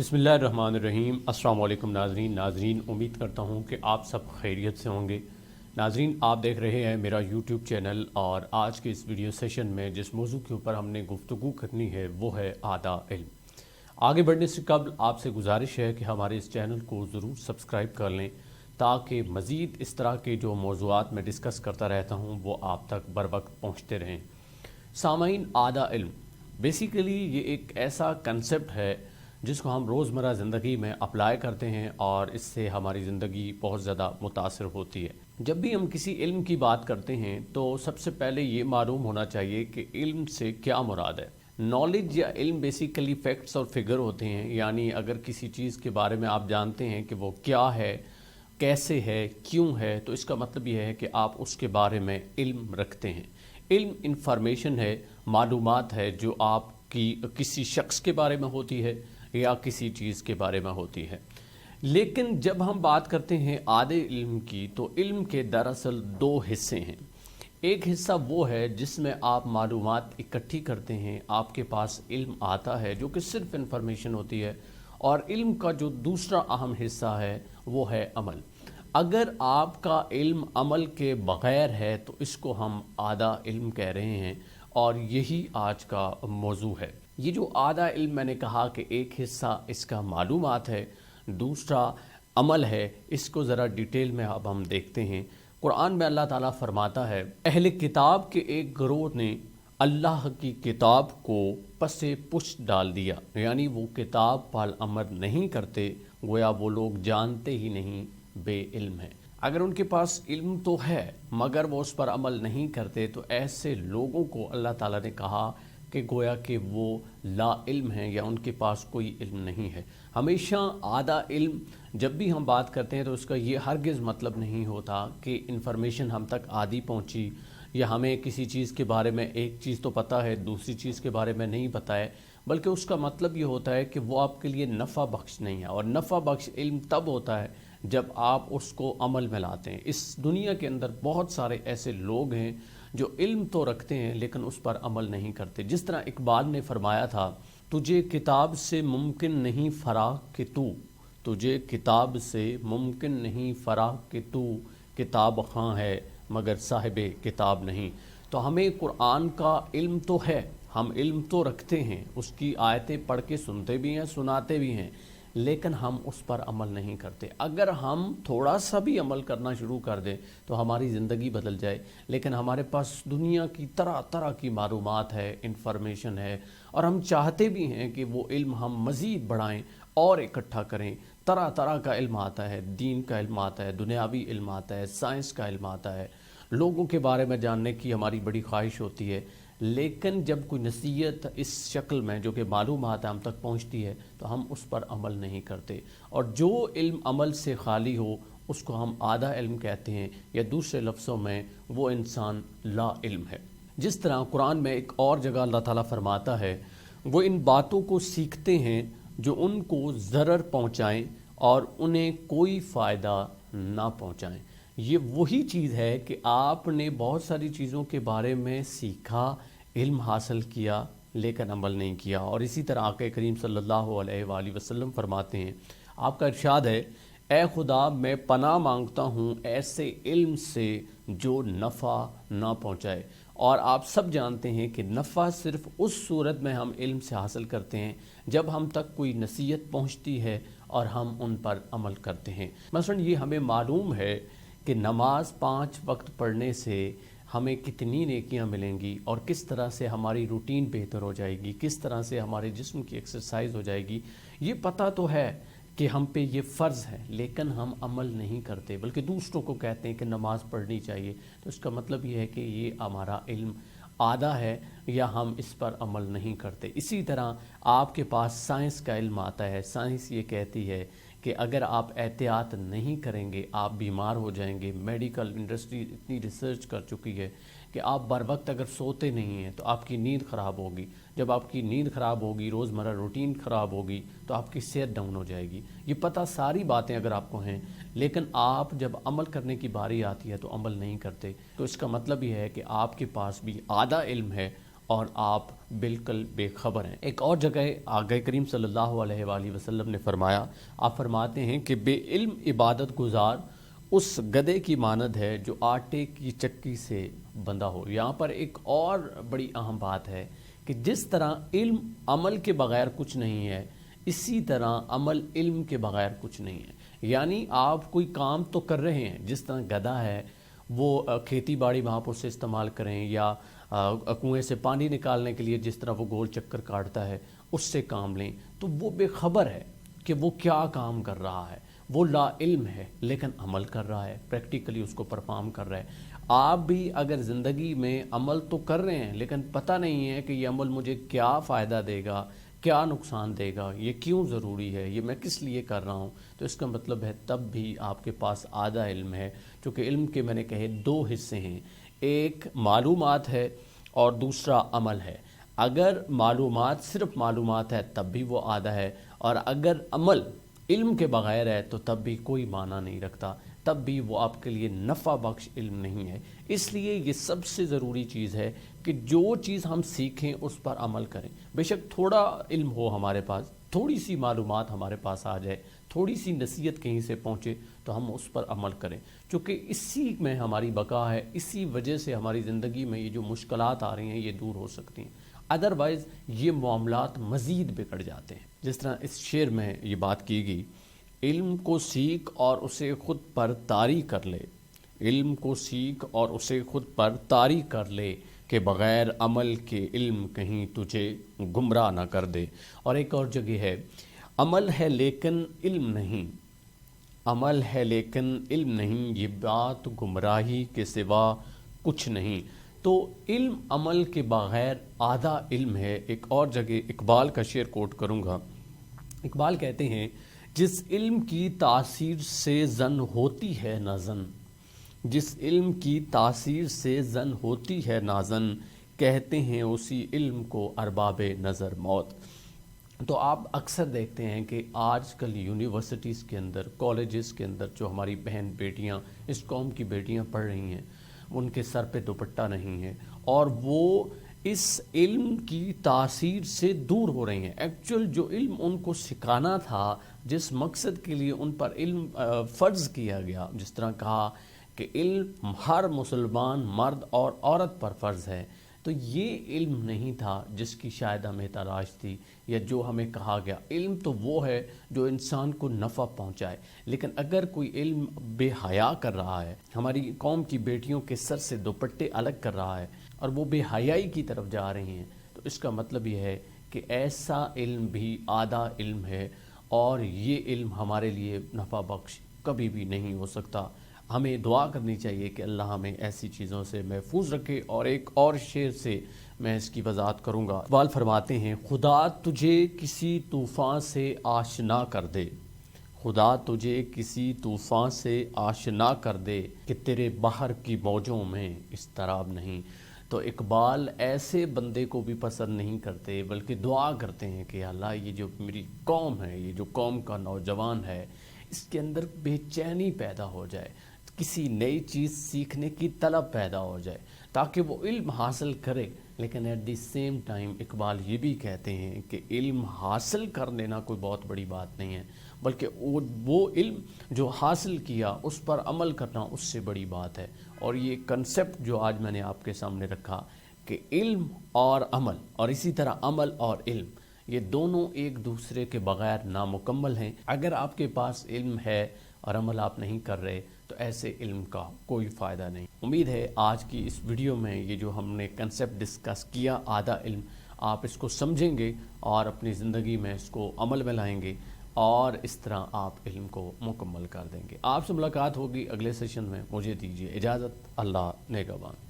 बिस्मिल्लाहिर्रहमानिर्रहीम। अस्सलाम वालेकुम नाज़रीन, उम्मीद करता हूँ कि आप सब खैरियत से होंगे। नाज़रीन, आप देख रहे हैं मेरा यूट्यूब चैनल और आज के इस वीडियो सेशन में जिस मौजू के ऊपर हमने गुफ्तगू करनी है वो है आदा इल्म। आगे बढ़ने से कबल आपसे गुजारिश है कि हमारे इस चैनल को ज़रूर सब्सक्राइब कर लें ताकि मज़ीद इस तरह के जो मौज़ूआत मैं डिस्कस करता रहता हूँ वो आप तक बर वक्त पहुँचते रहें। सामाईन, आदा इल्म बेसिकली ये एक ऐसा कंसेप्ट है जिसको हम रोज़मर्रा ज़िंदगी में अप्लाई करते हैं और इससे हमारी ज़िंदगी बहुत ज़्यादा मुतासिर होती है। जब भी हम किसी इल्म की बात करते हैं तो सबसे पहले ये मालूम होना चाहिए कि इल्म से क्या मुराद है। नॉलेज या इल्म बेसिकली फैक्ट्स और फिगर होते हैं, यानी अगर किसी चीज़ के बारे में आप जानते हैं कि वो क्या है, कैसे है, क्यों है, तो इसका मतलब ये है कि आप उसके बारे में इल्म रखते हैं। इल्म इंफॉर्मेशन है, मालूमात है जो आपकी किसी शख्स के बारे में होती है या किसी चीज़ के बारे में होती है। लेकिन जब हम बात करते हैं आधे इल्म की तो इल्म के दरअसल दो हिस्से हैं। एक हिस्सा वो है जिसमें आप मालूमात इकट्ठी करते हैं, आपके पास इल्म आता है जो कि सिर्फ इंफॉर्मेशन होती है, और इल्म का जो दूसरा अहम हिस्सा है वो है अमल। अगर आपका इल्म अमल के बग़ैर है तो इसको हम आधा इल्म कह रहे हैं और यही आज का मौजू है। ये जो आधा इल्म मैंने कहा कि एक हिस्सा इसका मालूमात है, दूसरा अमल है, इसको ज़रा डिटेल में अब हम देखते हैं। कुरान में अल्लाह ताला फरमाता है, अहले किताब के एक गिरोह ने अल्लाह की किताब को पसे पुश डाल दिया, यानी वो किताब पर अमल नहीं करते, गोया वो लोग जानते ही नहीं, बे इल्म है। अगर उनके पास इल्म तो है मगर वो उस पर अमल नहीं करते तो ऐसे लोगों को अल्लाह ताला ने कहा कि गोया कि वो ला इल्म हैं या उनके पास कोई इल्म नहीं है। हमेशा आधा इल्म जब भी हम बात करते हैं तो उसका ये हरगिज़ मतलब नहीं होता कि इन्फॉर्मेशन हम तक आधी पहुंची या हमें किसी चीज़ के बारे में एक चीज़ तो पता है दूसरी चीज़ के बारे में नहीं पता है, बल्कि उसका मतलब ये होता है कि वो आपके लिए नफ़ा बख्श नहीं है। और नफ़ा बख्श इल्म तब होता है जब आप उसको अमल में लाते हैं। इस दुनिया के अंदर बहुत सारे ऐसे लोग हैं जो इल्म तो रखते हैं लेकिन उस पर अमल नहीं करते। जिस तरह इकबाल ने फरमाया था, तुझे किताब से मुमकिन नहीं फ़राग़ कि तू, तुझे किताब से मुमकिन नहीं फ़राग़ कि तू किताब ख़ां है मगर साहिबे किताब नहीं। तो हमें कुरान का इल्म तो है, हम इल्म तो रखते हैं, उसकी आयतें पढ़ के सुनते भी हैं, सुनाते भी हैं, लेकिन हम उस पर अमल नहीं करते। अगर हम थोड़ा सा भी अमल करना शुरू कर दें तो हमारी ज़िंदगी बदल जाए। लेकिन हमारे पास दुनिया की तरह तरह की मालूमात है, इंफॉर्मेशन है, और हम चाहते भी हैं कि वो इल्म हम मज़ीद बढ़ाएं और इकट्ठा करें। तरह तरह का इल्म आता है, दीन का इल्म आता है, दुनियावी इल्म आता है, साइंस का इल्म आता है, लोगों के बारे में जानने की हमारी बड़ी ख्वाहिश होती है। लेकिन जब कोई नसीहत इस शक्ल में जो कि मालूमात हम तक पहुंचती है तो हम उस पर अमल नहीं करते। और जो इल्म अमल से खाली हो उसको हम आधा इल्म कहते हैं, या दूसरे लफ्ज़ों में वो इंसान ला इल्म है। जिस तरह कुरान में एक और जगह अल्लाह ताला फरमाता है, वो इन बातों को सीखते हैं जो उनको ज़रर पहुँचाएँ और उन्हें कोई फ़ायदा ना पहुँचाएँ। ये वही चीज़ है कि आपने बहुत सारी चीज़ों के बारे में सीखा, इल्म हासिल किया, लेकिन अमल नहीं किया। और इसी तरह आक़ा करीम सल्लल्लाहु अलैहि वसल्लम फरमाते हैं, आपका इरशाद है, ए खुदा मैं पनाह मांगता हूँ ऐसे इल्म से जो नफ़ा ना पहुँचाए। और आप सब जानते हैं कि नफ़ा सिर्फ़ उस सूरत में हम इल्म से हासिल करते हैं जब हम तक कोई नसीहत पहुँचती है और हम उन पर अमल करते हैं। मसलन ये हमें मालूम है कि नमाज 5 वक्त पढ़ने से हमें कितनी नेकियां मिलेंगी और किस तरह से हमारी रूटीन बेहतर हो जाएगी, किस तरह से हमारे जिस्म की एक्सरसाइज हो जाएगी। ये पता तो है कि हम पे ये फ़र्ज़ है, लेकिन हम अमल नहीं करते बल्कि दूसरों को कहते हैं कि नमाज पढ़नी चाहिए। तो इसका मतलब ये है कि ये हमारा इल्म आधा है या हम इस पर अमल नहीं करते। इसी तरह आपके पास साइंस का इल्म आता है, साइंस ये कहती है कि अगर आप एहतियात नहीं करेंगे आप बीमार हो जाएंगे। मेडिकल इंडस्ट्री इतनी रिसर्च कर चुकी है कि आप बर वक्त अगर सोते नहीं हैं तो आपकी नींद ख़राब होगी। जब आपकी नींद ख़राब होगी, रोज़मर्रा रूटीन ख़राब होगी, तो आपकी सेहत डाउन हो जाएगी। ये पता सारी बातें अगर आपको हैं, लेकिन आप जब अमल करने की बारी आती है तो अमल नहीं करते। तो इसका मतलब ये है कि आपके पास भी आधा इल्म है اور آپ بالکل بے خبر ہیں۔ ایک اور جگہ آقا کریم صلی اللہ علیہ وآلہ وسلم نے فرمایا، آپ فرماتے ہیں کہ بے علم عبادت گزار اس گدھے کی مانند ہے جو آٹے کی چکی سے بندھا ہو۔ یہاں پر ایک اور بڑی اہم بات ہے کہ جس طرح علم عمل کے بغیر کچھ نہیں ہے، اسی طرح عمل علم کے بغیر کچھ نہیں ہے۔ یعنی آپ کوئی کام تو کر رہے ہیں، جس طرح گدھا ہے وہ کھیتی باڑی وہاں پر سے استعمال کریں، یا کنویں سے پانی نکالنے کے لیے جس طرح وہ گول چکر کاٹتا ہے اس سے کام لیں، تو وہ بے خبر ہے کہ وہ کیا کام کر رہا ہے۔ وہ لا علم ہے لیکن عمل کر رہا ہے، پریکٹیکلی اس کو پرفارم کر رہا ہے۔ آپ بھی اگر زندگی میں عمل تو کر رہے ہیں لیکن پتہ نہیں ہے کہ یہ عمل مجھے کیا فائدہ دے گا، کیا نقصان دے گا، یہ کیوں ضروری ہے، یہ میں کس لیے کر رہا ہوں، تو اس کا مطلب ہے تب بھی آپ کے پاس آدھا علم ہے۔ چونکہ علم کے میں نے کہے دو حصے ہیں، ایک معلومات ہے اور دوسرا عمل ہے۔ اگر معلومات صرف معلومات ہے تب بھی وہ آدھا ہے، اور اگر عمل علم کے بغیر ہے تو تب بھی کوئی معنی نہیں رکھتا، تب بھی وہ آپ کے لیے نفع بخش علم نہیں ہے۔ اس لیے یہ سب سے ضروری چیز ہے کہ جو چیز ہم سیکھیں اس پر عمل کریں۔ بے شک تھوڑا علم ہو ہمارے پاس، تھوڑی سی معلومات ہمارے پاس آ جائے، تھوڑی سی نصیحت کہیں سے پہنچے تو ہم اس پر عمل کریں، چونکہ اسی میں ہماری بقا ہے، اسی وجہ سے ہماری زندگی میں یہ جو مشکلات آ رہی ہیں یہ دور ہو سکتی ہیں۔ ادروائز یہ معاملات مزید بگڑ جاتے ہیں۔ جس طرح اس شعر میں یہ بات کی گئی، علم کو سیکھ اور اسے خود پر طاری کر لے، علم کو سیکھ اور اسے خود پر طاری کر لے، کہ بغیر عمل کے علم کہیں تجھے گمراہ نہ کر دے۔ اور ایک اور جگہ ہے، عمل ہے لیکن علم نہیں، عمل ہے لیکن علم نہیں، یہ بات گمراہی کے سوا کچھ نہیں۔ تو علم عمل کے بغیر آدھا علم ہے۔ ایک اور جگہ اقبال کا شعر کوٹ کروں گا۔ اقبال کہتے ہیں، جس علم کی تاثیر سے زن ہوتی ہے نازن، جس علم کی تاثیر سے زن ہوتی ہے نازن، کہتے ہیں اسی علم کو ارباب نظر موت۔ تو آپ اکثر دیکھتے ہیں کہ آج کل یونیورسٹیز کے اندر، کالجز کے اندر جو ہماری بہن بیٹیاں، اس قوم کی بیٹیاں پڑھ رہی ہیں، ان کے سر پہ دوپٹہ نہیں ہے اور وہ اس علم کی تاثیر سے دور ہو رہی ہیں۔ ایکچول جو علم ان کو سکھانا تھا، جس مقصد کے لیے ان پر علم فرض کیا گیا، جس طرح کہا کہ علم ہر مسلمان مرد اور عورت پر فرض ہے، تو یہ علم نہیں تھا جس کی شاید ہمیں تلاش تھی، یا جو ہمیں کہا گیا۔ علم تو وہ ہے جو انسان کو نفع پہنچائے، لیکن اگر کوئی علم بے حیا کر رہا ہے، ہماری قوم کی بیٹیوں کے سر سے دوپٹے الگ کر رہا ہے اور وہ بے حیائی کی طرف جا رہی ہیں، تو اس کا مطلب یہ ہے کہ ایسا علم بھی آدھا علم ہے، اور یہ علم ہمارے لیے نفع بخش کبھی بھی نہیں ہو سکتا۔ ہمیں دعا کرنی چاہیے کہ اللہ ہمیں ایسی چیزوں سے محفوظ رکھے۔ اور ایک اور شعر سے میں اس کی وضاحت کروں گا۔ اقبال فرماتے ہیں، خدا تجھے کسی طوفان سے آشنا کر دے، خدا تجھے کسی طوفان سے آشنا کر دے، کہ تیرے بحر کی موجوں میں اضطراب نہیں۔ تو اقبال ایسے بندے کو بھی پسند نہیں کرتے، بلکہ دعا کرتے ہیں کہ اللہ یہ جو میری قوم ہے، یہ جو قوم کا نوجوان ہے، اس کے اندر بے چینی پیدا ہو جائے، کسی نئی چیز سیکھنے کی طلب پیدا ہو جائے، تاکہ وہ علم حاصل کرے۔ لیکن at the same time Iqbal یہ بھی کہتے ہیں کہ علم حاصل کر لینا کوئی بہت بڑی بات نہیں ہے، بلکہ وہ علم جو حاصل کیا اس پر عمل کرنا اس سے بڑی بات ہے۔ اور یہ کنسپٹ جو آج میں نے آپ کے سامنے رکھا کہ علم اور عمل، اور اسی طرح عمل اور علم، یہ دونوں ایک دوسرے کے بغیر نامکمل ہیں۔ اگر آپ کے پاس علم ہے اور عمل آپ نہیں کر رہے تو ایسے علم کا کوئی فائدہ نہیں۔ امید ہے آج کی اس ویڈیو میں یہ جو ہم نے کنسپٹ ڈسکس کیا آدھا علم، آپ اس کو سمجھیں گے اور اپنی زندگی میں اس کو عمل میں لائیں گے، اور اس طرح آپ علم کو مکمل کر دیں گے۔ آپ سے ملاقات ہوگی اگلے سیشن میں۔ مجھے دیجیے اجازت۔ اللہ نگہبان۔